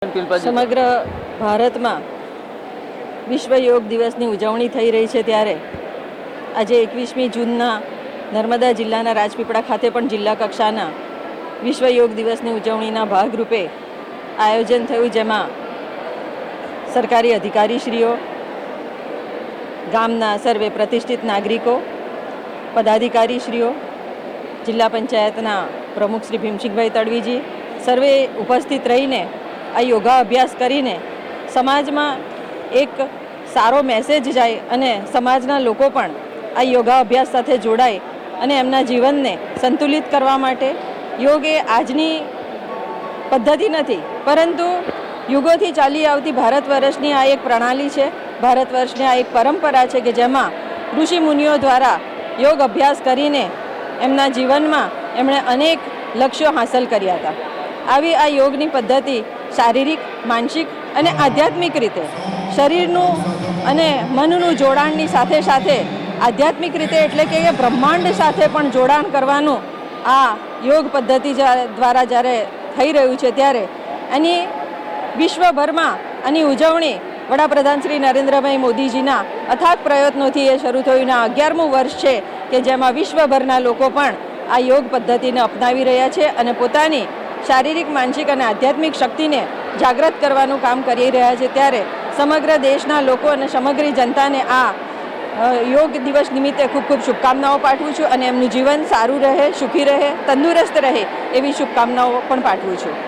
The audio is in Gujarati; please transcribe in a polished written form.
સમગ્ર ભારતમાં વિશ્વ યોગ દિવસની ઉજવણી થઈ રહી છે ત્યારે આજે 21મી જૂનના નર્મદા જિલ્લાના રાજપીપળા ખાતે પણ જિલ્લા કક્ષાના વિશ્વ યોગ દિવસની ઉજવણીના ભાગરૂપે આયોજન થયું, જેમાં સરકારી અધિકારીશ્રીઓ, ગામના સર્વે પ્રતિષ્ઠિત નાગરિકો, પદાધિકારીશ્રીઓ, જિલ્લા પંચાયતના પ્રમુખ શ્રી ભીમસિંહભાઈ તડવીજી સર્વે ઉપસ્થિત રહીને આ યોગા અભ્યાસ કરીને સમાજમાં એક સારો મેસેજ જાય અને સમાજના લોકો પણ આ યોગા અભ્યાસ સાથે જોડાય અને એમના જીવનને સંતુલિત કરવા માટે યોગ એ આજની પદ્ધતિ નથી, પરંતુ યુગોથી ચાલી આવતી ભારત વર્ષની આ એક પ્રણાલી છે, ભારત વર્ષની આ એક પરંપરા છે કે જેમાં ઋષિ મુનિઓ દ્વારા યોગ અભ્યાસ કરીને એમના જીવનમાં એમણે અનેક લક્ષ્યો હાંસલ કર્યા હતા. આવી આ યોગની પદ્ધતિ શારીરિક, માનસિક અને આધ્યાત્મિક રીતે શરીરનું અને મનનું જોડાણની સાથે સાથે આધ્યાત્મિક રીતે એટલે કે બ્રહ્માંડ સાથે પણ જોડાણ કરવાનું આ યોગ પદ્ધતિ દ્વારા જ્યારે થઈ રહ્યું છે ત્યારે એની વિશ્વભરમાં આની ઉજવણી વડાપ્રધાન શ્રી નરેન્દ્રભાઈ મોદીજીના અથાગ પ્રયત્નોથી એ શરૂ થયું. 11મું વર્ષ છે કે જેમાં વિશ્વભરના લોકો પણ આ યોગ પદ્ધતિને અપનાવી રહ્યા છે અને પોતાની શારીરિક, માનસિક અને આધ્યાત્મિક શક્તિને જાગૃત કરવાનું કામ કરી રહ્યા છે. ત્યારે સમગ્ર દેશના લોકો અને સમગ્ર જનતાને આ યોગ દિવસ નિમિત્તે ખૂબ ખૂબ શુભકામનાઓ પાઠવું છું અને એમનું જીવન સારું રહે, સુખી રહે, તંદુરસ્ત રહે એવી શુભકામનાઓ પણ પાઠવું છું.